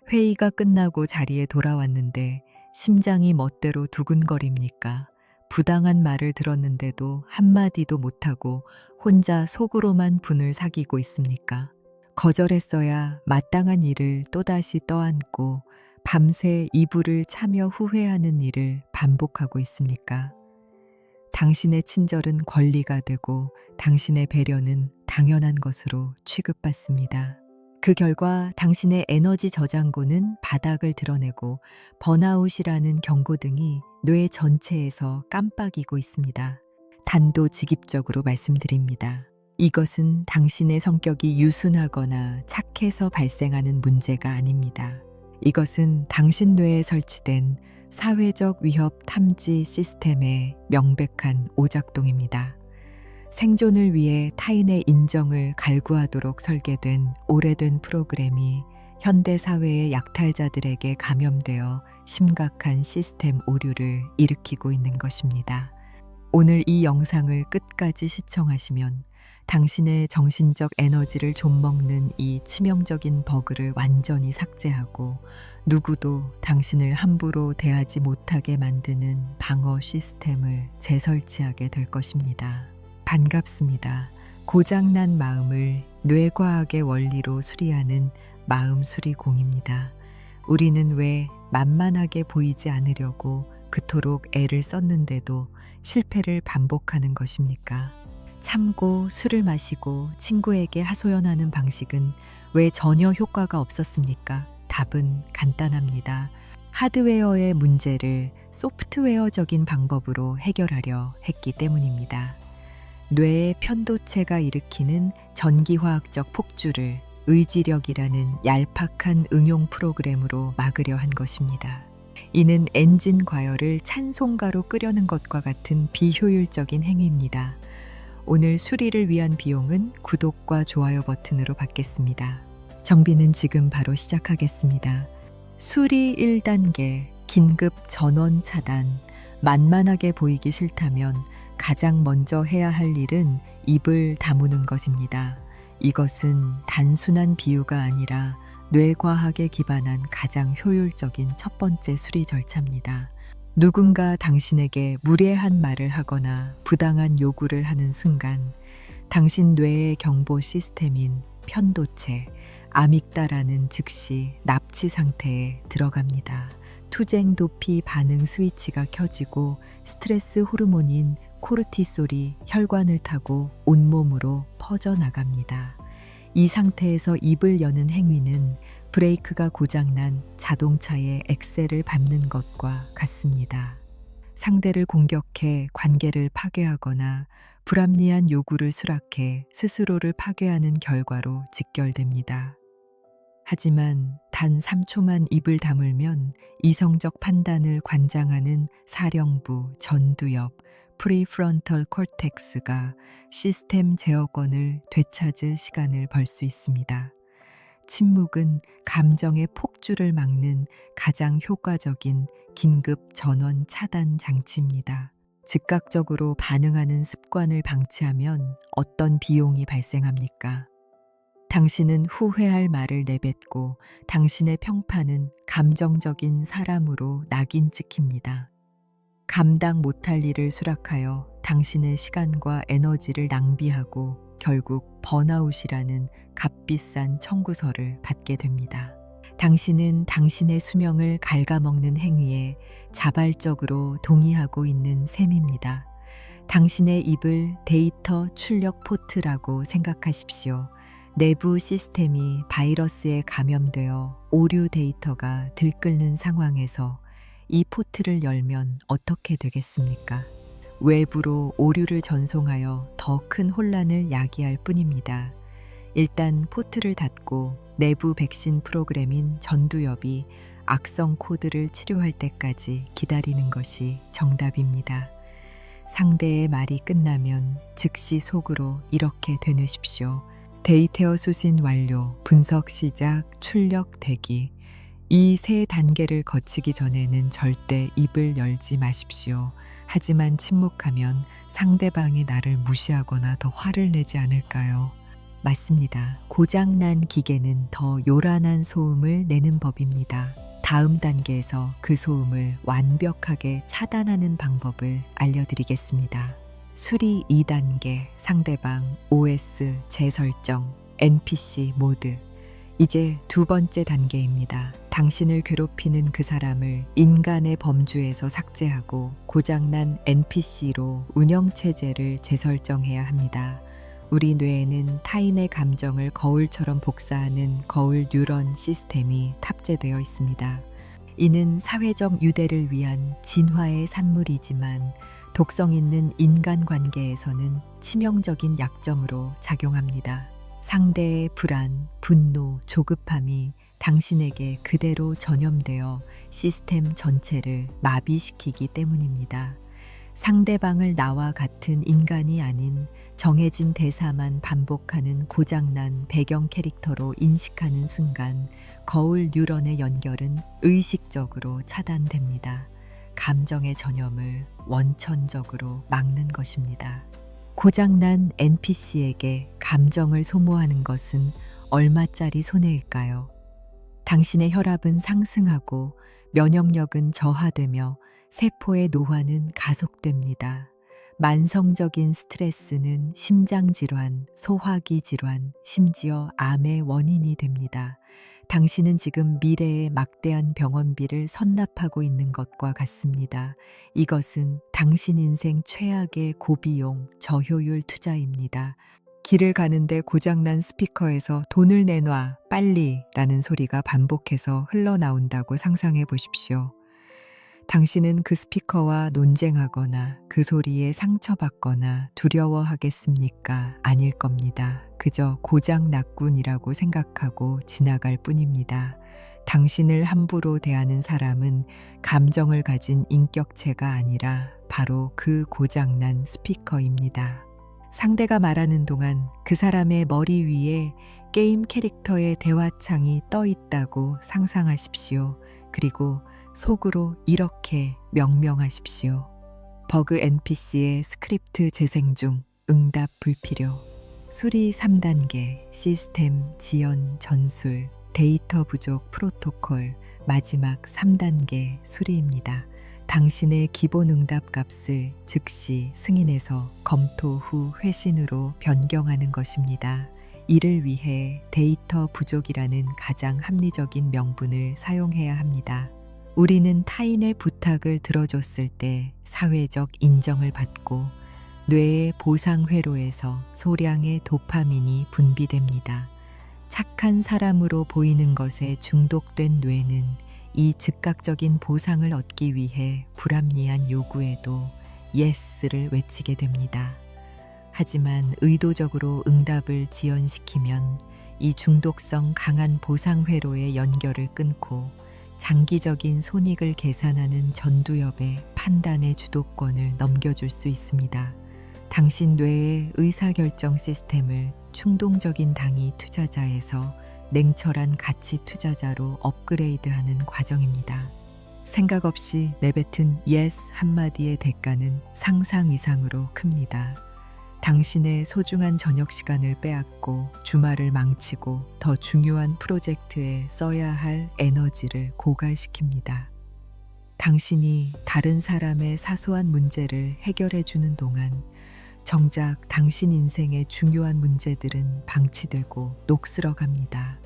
회의가 끝나고 자리에 돌아왔는데 심장이 멋대로 두근거립니까? 부당한 말을 들었는데도 한마디도 못하고 혼자 속으로만 분을 사귀고 있습니까? 거절했어야 마땅한 일을 또다시 떠안고 밤새 이불을 차며 후회하는 일을 반복하고 있습니까? 당신의 친절은 권리가 되고 당신의 배려는 당연한 것으로 취급받습니다. 그 결과 당신의 에너지 저장고는 바닥을 드러내고 번아웃이라는 경고등이 뇌 전체에서 깜빡이고 있습니다. 단도직입적으로 말씀드립니다. 이것은 당신의 성격이 유순하거나 착해서 발생하는 문제가 아닙니다. 이것은 당신 뇌에 설치된 사회적 위협 탐지 시스템의 명백한 오작동입니다. 생존을 위해 타인의 인정을 갈구하도록 설계된 오래된 프로그램이 현대 사회의 약탈자들에게 감염되어 심각한 시스템 오류를 일으키고 있는 것입니다. 오늘 이 영상을 끝까지 시청하시면 당신의 정신적 에너지를 좀먹는 이 치명적인 버그를 완전히 삭제하고 누구도 당신을 함부로 대하지 못하게 만드는 방어 시스템을 재설치하게 될 것입니다. 반갑습니다. 고장난 마음을 뇌과학의 원리로 수리하는 마음수리공입니다. 우리는 왜 만만하게 보이지 않으려고 그토록 애를 썼는데도 실패를 반복하는 것입니까? 참고 술을 마시고 친구에게 하소연하는 방식은 왜 전혀 효과가 없었습니까? 답은 간단합니다. 하드웨어의 문제를 소프트웨어적인 방법으로 해결하려 했기 때문입니다. 뇌의 편도체가 일으키는 전기화학적 폭주를 의지력이라는 얄팍한 응용 프로그램으로 막으려 한 것입니다. 이는 엔진 과열을 찬송가로 끄려는 것과 같은 비효율적인 행위입니다. 오늘 수리를 위한 비용은 구독과 좋아요 버튼으로 받겠습니다. 정비는 지금 바로 시작하겠습니다. 수리 1단계, 긴급 전원 차단. 만만하게 보이기 싫다면 가장 먼저 해야 할 일은 입을 다무는 것입니다. 이것은 단순한 비유가 아니라 뇌과학에 기반한 가장 효율적인 첫 번째 수리 절차입니다. 누군가 당신에게 무례한 말을 하거나 부당한 요구를 하는 순간 당신 뇌의 경보 시스템인 편도체, 아믹다라는 즉시 납치 상태에 들어갑니다. 투쟁 도피 반응 스위치가 켜지고 스트레스 호르몬인 코르티솔이 혈관을 타고 온몸으로 퍼져나갑니다. 이 상태에서 입을 여는 행위는 브레이크가 고장난 자동차의 엑셀을 밟는 것과 같습니다. 상대를 공격해 관계를 파괴하거나 불합리한 요구를 수락해 스스로를 파괴하는 결과로 직결됩니다. 하지만 단 3초만 입을 다물면 이성적 판단을 관장하는 사령부, 전두엽, 프리프론털 콜텍스가 시스템 제어권을 되찾을 시간을 벌 수 있습니다. 침묵은 감정의 폭주를 막는 가장 효과적인 긴급 전원 차단 장치입니다. 즉각적으로 반응하는 습관을 방치하면 어떤 비용이 발생합니까? 당신은 후회할 말을 내뱉고 당신의 평판은 감정적인 사람으로 낙인 찍힙니다. 감당 못할 일을 수락하여 당신의 시간과 에너지를 낭비하고 결국 번아웃이라는 값비싼 청구서를 받게 됩니다. 당신은 당신의 수명을 갉아먹는 행위에 자발적으로 동의하고 있는 셈입니다. 당신의 입을 데이터 출력 포트라고 생각하십시오. 내부 시스템이 바이러스에 감염되어 오류 데이터가 들끓는 상황에서 이 포트를 열면 어떻게 되겠습니까? 외부로 오류를 전송하여 더 큰 혼란을 야기할 뿐입니다. 일단 포트를 닫고 내부 백신 프로그램인 전두엽이 악성 코드를 치료할 때까지 기다리는 것이 정답입니다. 상대의 말이 끝나면 즉시 속으로 이렇게 되뇌십시오. 데이터 수신 완료, 분석 시작, 출력 대기. 이 세 단계를 거치기 전에는 절대 입을 열지 마십시오. 하지만 침묵하면 상대방이 나를 무시하거나 더 화를 내지 않을까요? 맞습니다. 고장난 기계는 더 요란한 소음을 내는 법입니다. 다음 단계에서 그 소음을 완벽하게 차단하는 방법을 알려드리겠습니다. 수리 2단계, 상대방 OS 재설정, NPC 모드. 이제 두 번째 단계입니다. 당신을 괴롭히는 그 사람을 인간의 범주에서 삭제하고 고장난 NPC로 운영체제를 재설정해야 합니다. 우리 뇌에는 타인의 감정을 거울처럼 복사하는 거울 뉴런 시스템이 탑재되어 있습니다. 이는 사회적 유대를 위한 진화의 산물이지만 독성 있는 인간관계에서는 치명적인 약점으로 작용합니다. 상대의 불안, 분노, 조급함이 당신에게 그대로 전염되어 시스템 전체를 마비시키기 때문입니다. 상대방을 나와 같은 인간이 아닌 정해진 대사만 반복하는 고장난 배경 캐릭터로 인식하는 순간 거울 뉴런의 연결은 의식적으로 차단됩니다. 감정의 전염을 원천적으로 막는 것입니다. 고장난 NPC에게 감정을 소모하는 것은 얼마짜리 손해일까요? 당신의 혈압은 상승하고 면역력은 저하되며 세포의 노화는 가속됩니다. 만성적인 스트레스는 심장질환, 소화기 질환, 심지어 암의 원인이 됩니다. 당신은 지금 미래의 막대한 병원비를 선납하고 있는 것과 같습니다. 이것은 당신 인생 최악의 고비용, 저효율 투자입니다. 길을 가는데 고장난 스피커에서 돈을 내놔, 빨리 라는 소리가 반복해서 흘러나온다고 상상해 보십시오. 당신은 그 스피커와 논쟁하거나 그 소리에 상처받거나 두려워하겠습니까? 아닐 겁니다. 그저 고장났군이라고 생각하고 지나갈 뿐입니다. 당신을 함부로 대하는 사람은 감정을 가진 인격체가 아니라 바로 그 고장난 스피커입니다. 상대가 말하는 동안 그 사람의 머리 위에 게임 캐릭터의 대화창이 떠 있다고 상상하십시오. 그리고 속으로 이렇게 명명하십시오. 버그 NPC의 스크립트 재생 중, 응답 불필요. 수리 3단계, 시스템 지연 전술, 데이터 부족 프로토콜, 마지막 3단계 수리입니다. 당신의 기본 응답 값을 즉시 승인해서 검토 후 회신으로 변경하는 것입니다. 이를 위해 데이터 부족이라는 가장 합리적인 명분을 사용해야 합니다. 우리는 타인의 부탁을 들어줬을 때 사회적 인정을 받고 뇌의 보상회로에서 소량의 도파민이 분비됩니다. 착한 사람으로 보이는 것에 중독된 뇌는 이 즉각적인 보상을 얻기 위해 불합리한 요구에도 예스를 외치게 됩니다. 하지만 의도적으로 응답을 지연시키면 이 중독성 강한 보상회로의 연결을 끊고 장기적인 손익을 계산하는 전두엽의 판단의 주도권을 넘겨줄 수 있습니다. 당신 뇌의 의사결정 시스템을 충동적인 당위 투자자에서 냉철한 가치 투자자로 업그레이드하는 과정입니다. 생각 없이 내뱉은 yes 한마디의 대가는 상상 이상으로 큽니다. 당신의 소중한 저녁 시간을 빼앗고 주말을 망치고 더 중요한 프로젝트에 써야 할 에너지를 고갈시킵니다. 당신이 다른 사람의 사소한 문제를 해결해 주는 동안 정작 당신 인생의 중요한 문제들은 방치되고 녹슬어 갑니다.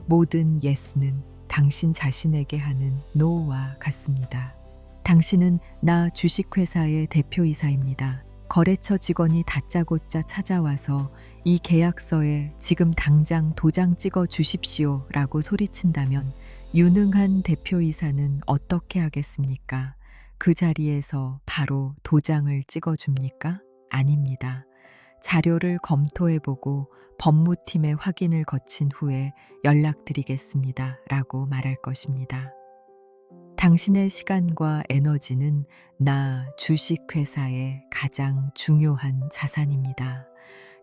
모든 예스는 당신 자신에게 하는 노와 같습니다. 당신은 나 주식회사의 대표이사입니다. 거래처 직원이 다짜고짜 찾아와서 이 계약서에 지금 당장 도장 찍어 주십시오 라고 소리친다면 유능한 대표이사는 어떻게 하겠습니까? 그 자리에서 바로 도장을 찍어 줍니까? 아닙니다. 자료를 검토해보고 법무팀의 확인을 거친 후에 연락드리겠습니다 라고 말할 것입니다. 당신의 시간과 에너지는 나 주식회사의 가장 중요한 자산입니다.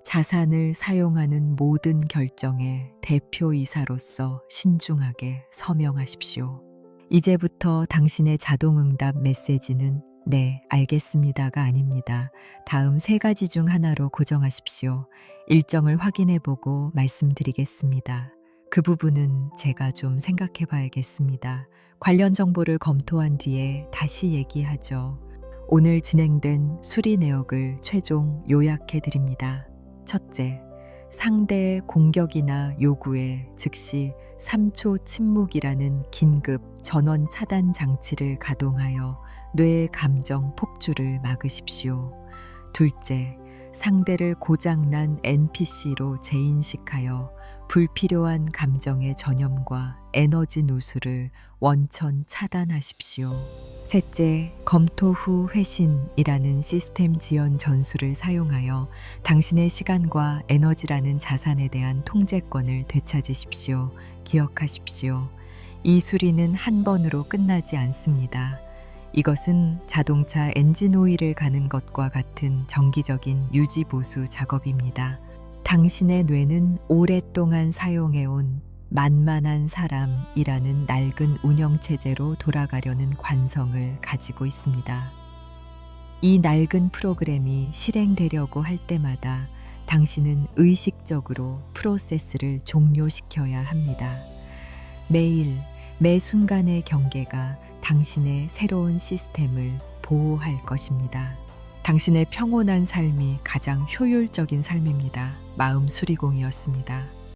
자산을 사용하는 모든 결정에 대표이사로서 신중하게 서명하십시오. 이제부터 당신의 자동응답 메시지는 네, 알겠습니다가 아닙니다. 다음 세 가지 중 하나로 고정하십시오. 일정을 확인해 보고 말씀드리겠습니다. 그 부분은 제가 좀 생각해 봐야겠습니다. 관련 정보를 검토한 뒤에 다시 얘기하죠. 오늘 진행된 수리 내역을 최종 요약해 드립니다. 첫째, 상대의 공격이나 요구에 즉시 3초 침묵이라는 긴급 전원 차단 장치를 가동하여 뇌의 감정 폭주를 막으십시오. 둘째, 상대를 고장난 NPC로 재인식하여 불필요한 감정의 전염과 에너지 누수를 원천 차단하십시오. 셋째, 검토 후 회신이라는 시스템 지연 전술을 사용하여 당신의 시간과 에너지라는 자산에 대한 통제권을 되찾으십시오. 기억하십시오. 이 수리는 한 번으로 끝나지 않습니다. 이것은 자동차 엔진 오일을 가는 것과 같은 정기적인 유지 보수 작업입니다. 당신의 뇌는 오랫동안 사용해온 만만한 사람이라는 낡은 운영체제로 돌아가려는 관성을 가지고 있습니다. 이 낡은 프로그램이 실행되려고 할 때마다 당신은 의식적으로 프로세스를 종료시켜야 합니다. 매일, 매 순간의 경계가 당신의 새로운 시스템을 보호할 것입니다. 당신의 평온한 삶이 가장 효율적인 삶입니다. 마음 수리공이었습니다.